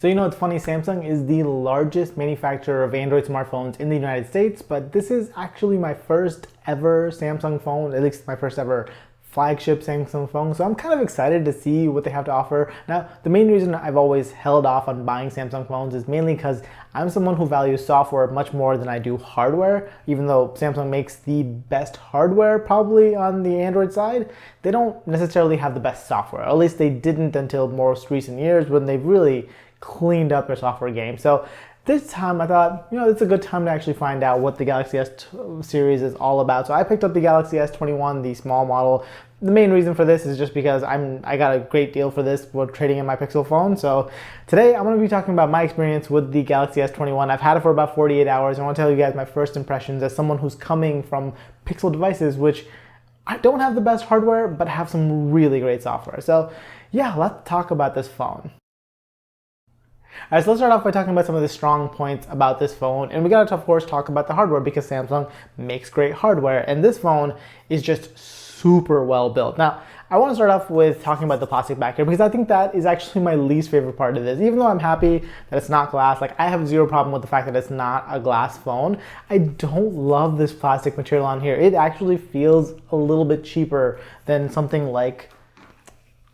So it's funny, Samsung is the largest manufacturer of Android smartphones in the United States, but this is actually my first ever Samsung phone, at least my first ever flagship Samsung phone. So I'm kind of excited to see what they have to offer. Now, the main reason I've always held off on buying Samsung phones is mainly because I'm someone who values software much more than I do hardware. Even though Samsung makes the best hardware probably on the Android side, they don't necessarily have the best software. At least they didn't until most recent years when they've really cleaned up their software game. So this time I thought, it's a good time to actually find out what the Galaxy S series is all about. So I picked up the Galaxy S21, the small model. The main reason for this is just because I got a great deal for this while trading in my Pixel phone. So today I'm going to be talking about my experience with the Galaxy S21. I've had it for about 48 hours. I want to tell you guys my first impressions as someone who's coming from Pixel devices, which I don't have the best hardware, but have some really great software. So yeah, let's talk about this phone. All right, so let's start off by talking about some of the strong points about this phone. And we gotta, of course, talk about the hardware because Samsung makes great hardware. And this phone is just super well built. Now, I wanna start off with talking about the plastic back here because I think that is actually my least favorite part of this. Even though I'm happy that it's not glass, like I have zero problem with the fact that it's not a glass phone. I don't love this plastic material on here. It actually feels a little bit cheaper than something like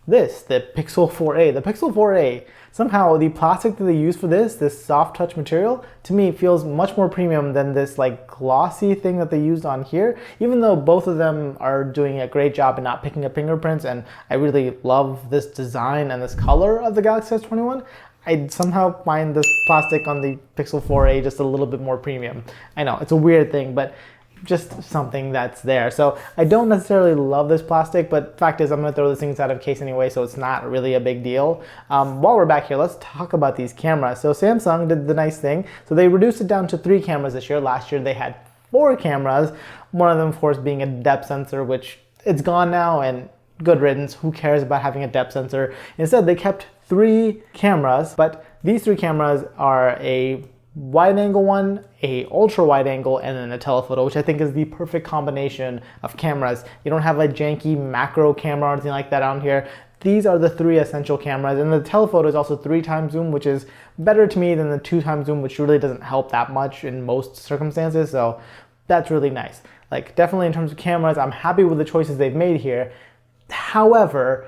this, the Pixel 4a. The Pixel 4a, somehow the plastic that they use for this soft touch material, to me feels much more premium than this like glossy thing that they used on here, even though both of them are doing a great job in not picking up fingerprints, and I really love this design and this color of the Galaxy S21. I somehow find this plastic on the Pixel 4a just a little bit more premium. I know, it's a weird thing, but just something that's there. So I don't necessarily love this plastic, but fact is I'm gonna throw this thing out of case anyway, so it's not really a big deal. While we're back here, let's talk about these cameras. So Samsung did the nice thing. So they reduced it down to 3 cameras this year. Last year they had 4 cameras, one of them of course being a depth sensor, which it's gone now and good riddance. Who cares about having a depth sensor? Instead they kept 3 cameras, but these 3 cameras are a wide angle one, a ultra wide angle, and then a telephoto, which I think is the perfect combination of cameras. You don't have a janky macro camera or anything like that on here. These are the 3 essential cameras, and the telephoto is also 3 times zoom, which is better to me than the 2 times zoom, which really doesn't help that much in most circumstances. So that's really nice. Like definitely in terms of cameras, I'm happy with the choices they've made here. However,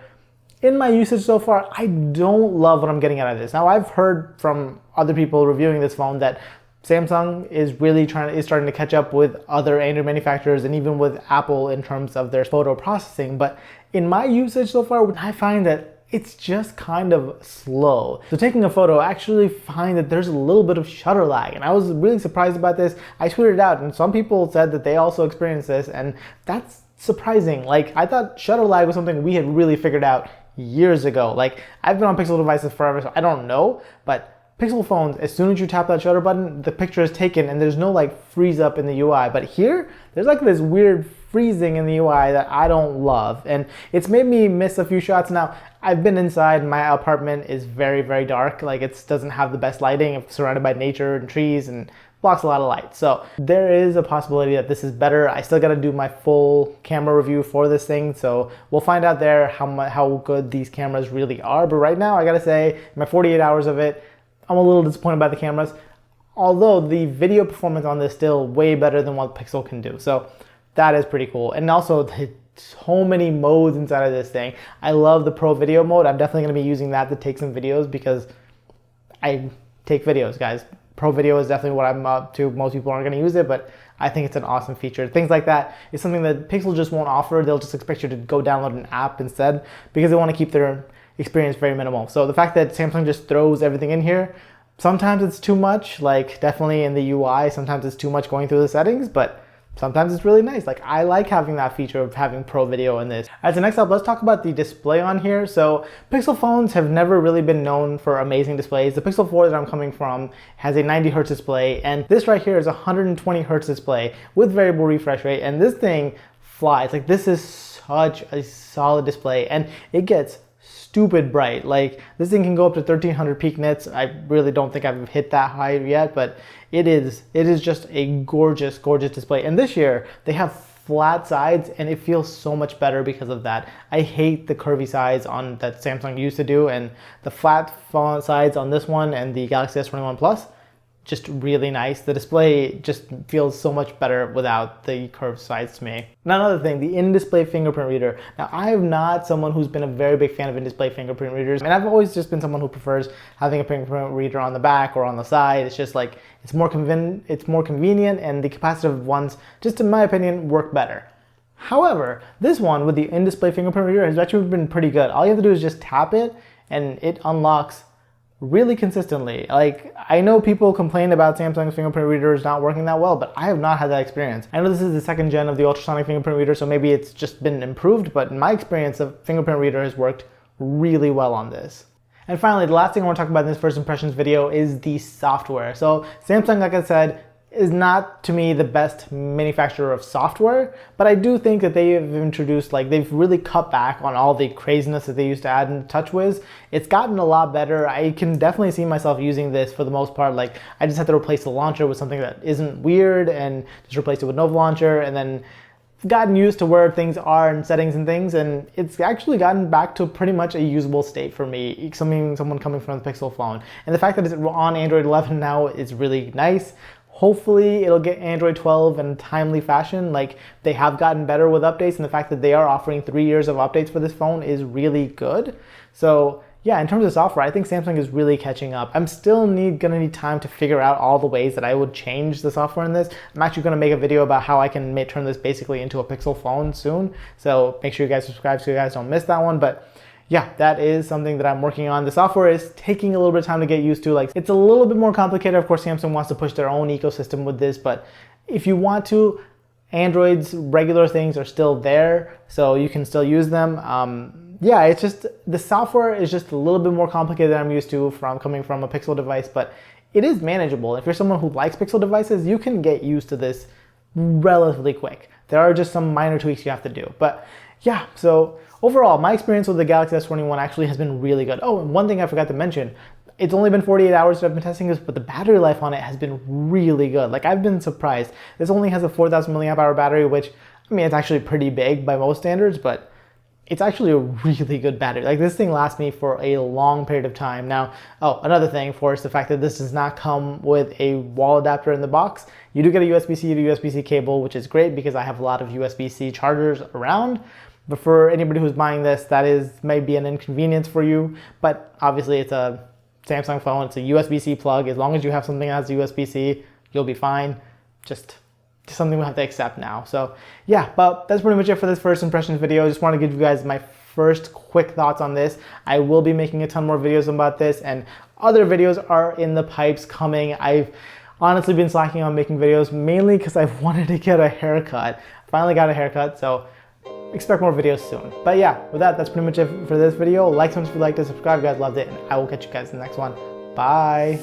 in my usage so far, I don't love what I'm getting out of this. Now, I've heard from other people reviewing this phone that Samsung is really starting to catch up with other Android manufacturers and even with Apple in terms of their photo processing. But in my usage so far, I find that it's just kind of slow. So taking a photo, I actually find that there's a little bit of shutter lag, and I was really surprised about this. I tweeted it out, and some people said that they also experienced this, and that's surprising. Like, I thought shutter lag was something we had really figured out years ago. Like, I've been on Pixel devices forever, so I don't know, but Pixel phones, as soon as you tap that shutter button, the picture is taken and there's no like freeze up in the UI. But here, there's like this weird freezing in the UI that I don't love, and it's made me miss a few shots. Now, I've been inside, my apartment is very, very dark. Like, it doesn't have the best lighting. It's surrounded by nature and trees and blocks a lot of light. So there is a possibility that this is better. I still got to do my full camera review for this thing, so we'll find out there how good these cameras really are. But right now, I gotta say, my 48 hours of it, I'm a little disappointed by the cameras, although the video performance on this is still way better than what Pixel can do. So that is pretty cool. And also, so many modes inside of this thing. I love the Pro Video mode. I'm definitely gonna be using that to take some videos because I take videos, guys. Pro Video is definitely what I'm up to. Most people aren't gonna use it, but I think it's an awesome feature. Things like that is something that Pixel just won't offer. They'll just expect you to go download an app instead because they wanna keep their experience very minimal. So the fact that Samsung just throws everything in here, sometimes it's too much, like definitely in the UI, sometimes it's too much going through the settings, but sometimes it's really nice. Like, I like having that feature of having Pro Video in this. All right, so next up, let's talk about the display on here. So Pixel phones have never really been known for amazing displays. The Pixel 4 that I'm coming from has a 90 Hertz display, and this right here is a 120 Hertz display with variable refresh rate, and this thing flies. Like, this is such a solid display, and it gets stupid bright. Like, this thing can go up to 1300 peak nits. I really don't think I've hit that high yet, but it is just a gorgeous, gorgeous display. And this year they have flat sides and it feels so much better because of that. I hate the curvy sides on that Samsung used to do, and the flat sides on this one and the Galaxy S21 Plus, just really nice. The display just feels so much better without the curved sides to me. Now another thing, the in-display fingerprint reader. Now I am not someone who's been a very big fan of in-display fingerprint readers. I mean, I've always just been someone who prefers having a fingerprint reader on the back or on the side. It's just like, it's more convenient, and the capacitive ones, just in my opinion, work better. However, this one with the in-display fingerprint reader has actually been pretty good. All you have to do is just tap it and it unlocks really consistently. Like, I know people complain about Samsung's fingerprint readers not working that well, but I have not had that experience. I know this is the second gen of the ultrasonic fingerprint reader, so maybe it's just been improved, but in my experience, the fingerprint reader has worked really well on this. And finally, the last thing I want to talk about in this first impressions video is the software. So Samsung, like I said, is not, to me, the best manufacturer of software, but I do think that they have introduced, like, they've really cut back on all the craziness that they used to add in TouchWiz. It's gotten a lot better. I can definitely see myself using this for the most part. Like, I just have to replace the launcher with something that isn't weird and just replace it with Nova Launcher, and then gotten used to where things are and settings and things, and it's actually gotten back to pretty much a usable state for me, someone coming from the Pixel phone. And the fact that it's on Android 11 now is really nice. Hopefully it'll get Android 12 in a timely fashion. Like, they have gotten better with updates, and the fact that they are offering 3 years of updates for this phone is really good. So yeah, in terms of software, I think Samsung is really catching up. I'm still gonna need time to figure out all the ways that I would change the software in this. I'm actually gonna make a video about how I can turn this basically into a Pixel phone soon. So make sure you guys subscribe so you guys don't miss that one. But yeah, that is something that I'm working on. The software is taking a little bit of time to get used to. Like, it's a little bit more complicated. Of course, Samsung wants to push their own ecosystem with this, but if you want to, Android's regular things are still there, so you can still use them. Yeah, it's just, the software is just a little bit more complicated than I'm used to coming from a Pixel device, but it is manageable. If you're someone who likes Pixel devices, you can get used to this relatively quick. There are just some minor tweaks you have to do, but yeah, so overall, my experience with the Galaxy S21 actually has been really good. Oh, and one thing I forgot to mention, it's only been 48 hours that I've been testing this, but the battery life on it has been really good. Like, I've been surprised. This only has a 4,000 milliamp hour battery, which, I mean, it's actually pretty big by most standards, but it's actually a really good battery. Like, this thing lasts me for a long period of time. Now, oh, another thing, of course, the fact that this does not come with a wall adapter in the box. You do get a USB-C to USB-C cable, which is great because I have a lot of USB-C chargers around. But for anybody who's buying this, that may be an inconvenience for you. But obviously, it's a Samsung phone. It's a USB-C plug. As long as you have something that has USB-C, you'll be fine. Just something we have to accept now. So yeah, but that's pretty much it for this first impressions video. I just want to give you guys my first quick thoughts on this. I will be making a ton more videos about this, and other videos are in the pipes coming. I've honestly been slacking on making videos, mainly because I've wanted to get a haircut. Finally got a haircut, so expect more videos soon. But yeah, with that, that's pretty much it for this video. Like something if you liked it, subscribe if you guys loved it, and I will catch you guys in the next one. Bye.